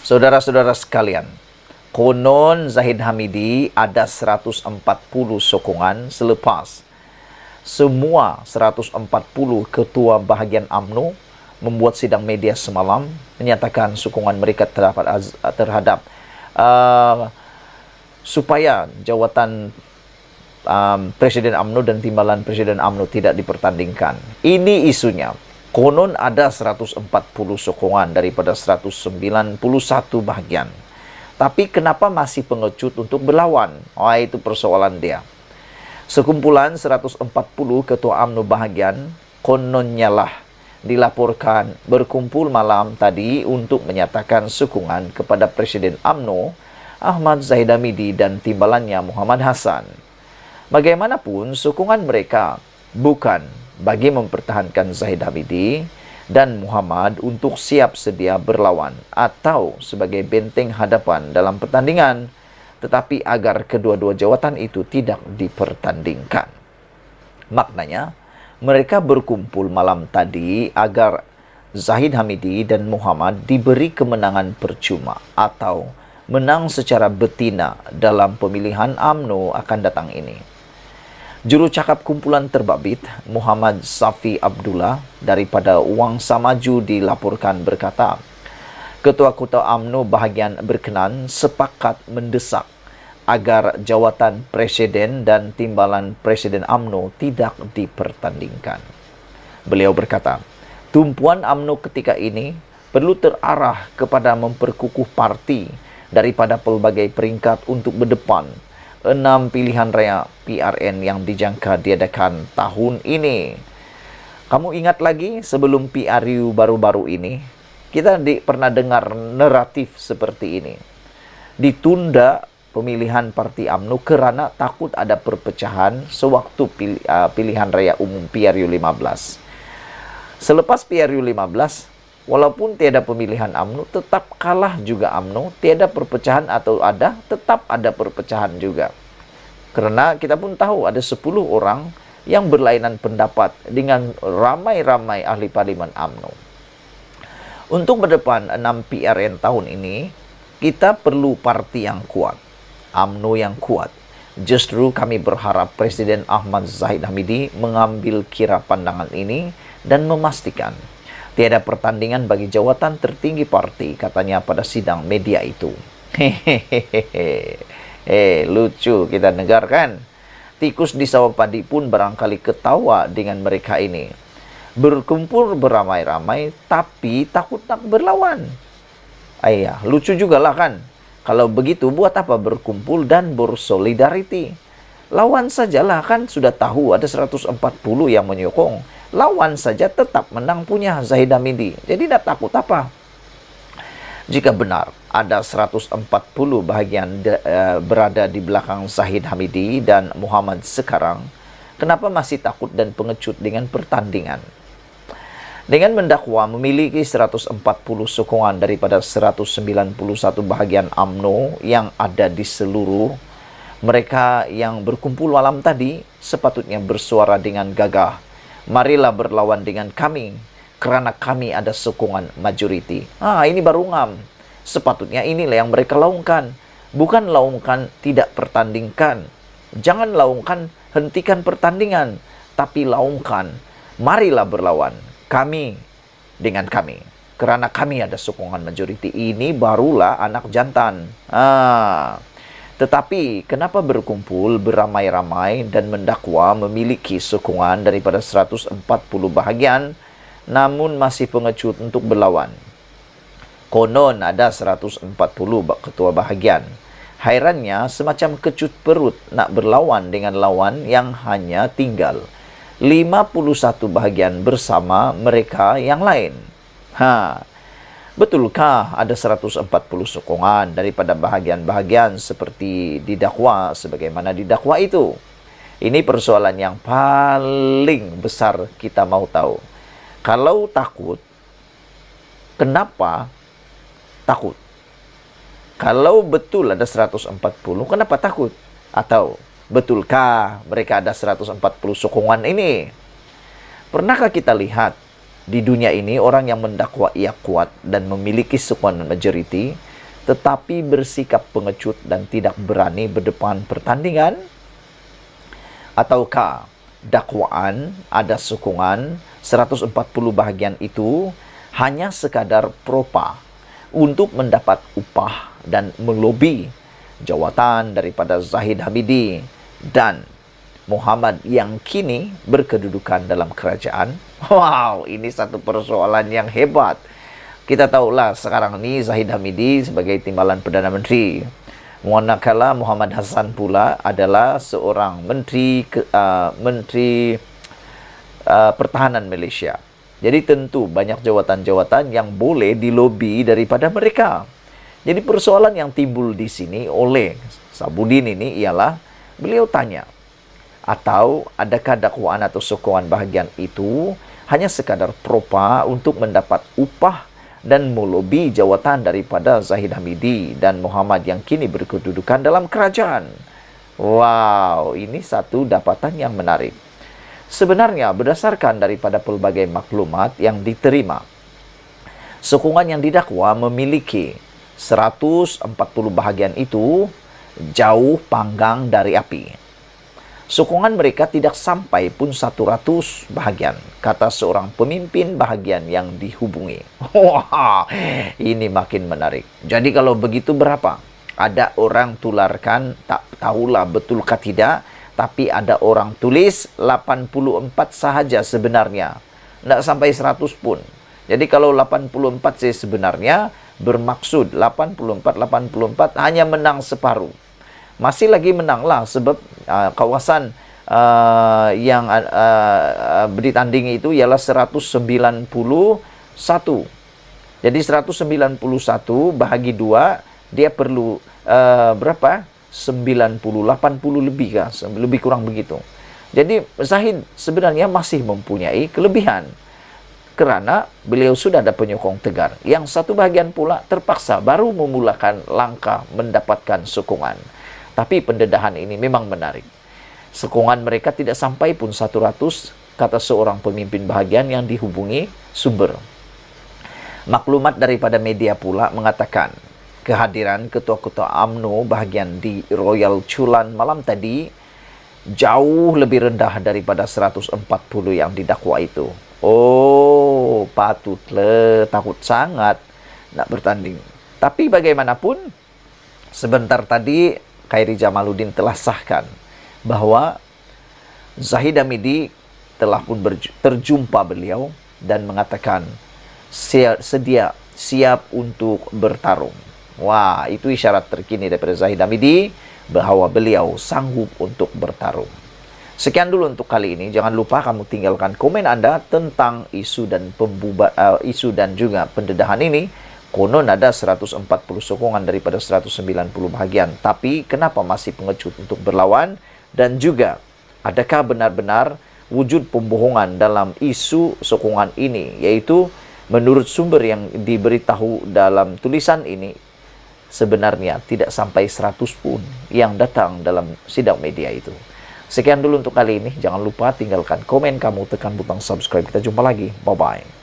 Saudara-saudara sekalian, konon Zahid Hamidi ada 140 sokongan selepas semua 140 ketua bahagian UMNO membuat sidang media semalam menyatakan sokongan mereka terhadap supaya jawatan Presiden UMNO dan timbalan Presiden UMNO tidak dipertandingkan. Ini isunya. Konon ada 140 sokongan daripada 191 bahagian. Tapi kenapa masih pengecut untuk berlawan? Itu persoalan dia. Sekumpulan 140 ketua UMNO bahagian kononnya lah dilaporkan berkumpul malam tadi untuk menyatakan sokongan kepada Presiden UMNO Ahmad Zahid Hamidi dan timbalannya Muhammad Hassan. Bagaimanapun, sokongan mereka bukan bagi mempertahankan Zahid Hamidi dan Muhammad untuk siap sedia berlawan atau sebagai benteng hadapan dalam pertandingan, tetapi agar kedua-dua jawatan itu tidak dipertandingkan. Maknanya, mereka berkumpul malam tadi agar Zahid Hamidi dan Muhammad diberi kemenangan percuma atau menang secara betina dalam pemilihan UMNO akan datang ini. Juru cakap kumpulan terbabit Muhammad Safi Abdullah daripada Wangsa Maju dilaporkan berkata, ketua-ketua UMNO bahagian berkenan sepakat mendesak agar jawatan Presiden dan timbalan Presiden UMNO tidak dipertandingkan. Beliau berkata, tumpuan UMNO ketika ini perlu terarah kepada memperkukuh parti daripada pelbagai peringkat untuk berdepan 6 pilihan raya PRN yang dijangka diadakan tahun ini. Kamu ingat lagi sebelum PRU baru-baru ini, kita pernah dengar naratif seperti ini. Ditunda pemilihan parti UMNO kerana takut ada perpecahan sewaktu pilihan raya umum PRU 15. Selepas PRU 15, walaupun tiada pemilihan UMNO, tetap kalah juga UMNO. Tiada perpecahan atau tetap ada perpecahan juga. Karena kita pun tahu ada 10 orang yang berlainan pendapat dengan ramai-ramai ahli parlimen UMNO. Untuk berdepan 6 PRN tahun ini, kita perlu parti yang kuat, UMNO yang kuat. Justru kami berharap Presiden Ahmad Zahid Hamidi mengambil kira pandangan ini dan memastikan tiada pertandingan bagi jawatan tertinggi parti, katanya pada sidang media itu. Lucu kita dengar kan? Tikus di sawah padi pun barangkali ketawa dengan mereka ini. Berkumpul beramai-ramai tapi takut nak berlawan. Lucu juga lah kan? Kalau begitu buat apa berkumpul dan bersolidariti? Lawan sajalah kan, sudah tahu ada 140 yang menyokong. Lawan saja tetap menang punya Zahid Hamidi. Jadi dah takut apa? Jika benar ada 140 bahagian berada di belakang Zahid Hamidi dan Muhammad sekarang, kenapa masih takut dan pengecut dengan pertandingan? Dengan mendakwa memiliki 140 sokongan daripada 191 bahagian UMNO yang ada di seluruh, mereka yang berkumpul malam tadi sepatutnya bersuara dengan gagah. Marilah berlawan dengan kami, kerana kami ada sokongan majoriti. Ini baru ngam. Sepatutnya inilah yang mereka laungkan. Bukan laungkan tidak pertandingkan. Jangan laungkan hentikan pertandingan. Tapi laungkan, marilah berlawan. Kami dengan kami. Kerana kami ada sokongan majoriti. Ini barulah anak jantan. Tetapi kenapa berkumpul beramai-ramai dan mendakwa memiliki sokongan daripada 140 bahagian namun masih pengecut untuk berlawan? Konon ada 140 ketua bahagian. Hairannya semacam kecut perut nak berlawan dengan lawan yang hanya tinggal 51 bahagian bersama mereka yang lain. Betulkah ada 140 sokongan daripada bahagian-bahagian seperti didakwa sebagaimana didakwa itu? Ini persoalan yang paling besar kita mau tahu. Kalau takut, kenapa takut? Kalau betul ada 140, kenapa takut? Atau betulkah mereka ada 140 sokongan ini? Pernahkah kita lihat di dunia ini orang yang mendakwa ia kuat dan memiliki sokongan majoriti, tetapi bersikap pengecut dan tidak berani berdepan pertandingan? Ataukah dakwaan ada sokongan 140 bahagian itu hanya sekadar propa untuk mendapat upah dan melobi jawatan daripada Zahid Hamidi dan Muhammad yang kini berkedudukan dalam kerajaan? Wow, ini satu persoalan yang hebat. Kita tahulah sekarang ini Zahid Hamidi sebagai timbalan Perdana Menteri. Manakala Muhammad Hassan pula adalah seorang menteri pertahanan Malaysia. Jadi tentu banyak jawatan-jawatan yang boleh dilobi daripada mereka. Jadi persoalan yang timbul di sini oleh Sabudin ini ialah beliau tanya, atau adakah dakwaan atau sokongan bahagian itu hanya sekadar propa untuk mendapat upah dan melobi jawatan daripada Zahid Hamidi dan Muhammad yang kini berkedudukan dalam kerajaan? Wow, ini satu dapatan yang menarik. Sebenarnya berdasarkan daripada pelbagai maklumat yang diterima, sokongan yang didakwa memiliki 140 bahagian itu jauh panggang dari api. Sokongan mereka tidak sampai pun 100 bahagian, kata seorang pemimpin bahagian yang dihubungi. Wah, ini makin menarik. Jadi kalau begitu berapa? Ada orang tularkan, tak tahulah betulkah tidak, tapi ada orang tulis 84 sahaja sebenarnya. Tidak sampai 100 pun. Jadi kalau 84 sih sebenarnya bermaksud 84 hanya menang separuh. Masih lagi menanglah sebab kawasan yang ditandingi itu ialah 191. Jadi 191 bahagi 2 dia perlu berapa? 90, 80 lebih kah? Lebih kurang begitu. Jadi Zahid sebenarnya masih mempunyai kelebihan kerana beliau sudah ada penyokong tegar. Yang satu bahagian pula terpaksa baru memulakan langkah mendapatkan sokongan. Tapi pendedahan ini memang menarik. Sokongan mereka tidak sampai pun 100, kata seorang pemimpin bahagian yang dihubungi sumber. Maklumat daripada media pula mengatakan, kehadiran ketua-ketua UMNO bahagian di Royal Chulan malam tadi jauh lebih rendah daripada 140 yang didakwa itu. Oh, patutlah takut sangat nak bertanding. Tapi bagaimanapun, sebentar tadi Khairi Jamaluddin telah sahkan bahwa Zahid Hamidi telah pun terjumpa beliau dan mengatakan siap untuk bertarung. Wah, itu isyarat terkini daripada Zahid Hamidi bahwa beliau sanggup untuk bertarung. Sekian dulu untuk kali ini. Jangan lupa kamu tinggalkan komen Anda tentang isu dan juga pendedahan ini. Konon ada 140 sokongan daripada 190 bahagian. Tapi kenapa masih pengecut untuk berlawan? Dan juga, adakah benar-benar wujud pembohongan dalam isu sokongan ini? Yaitu, menurut sumber yang diberitahu dalam tulisan ini, sebenarnya tidak sampai 100 pun yang datang dalam sidang media itu. Sekian dulu untuk kali ini. Jangan lupa tinggalkan komen kamu, tekan butang subscribe. Kita jumpa lagi. Bye-bye.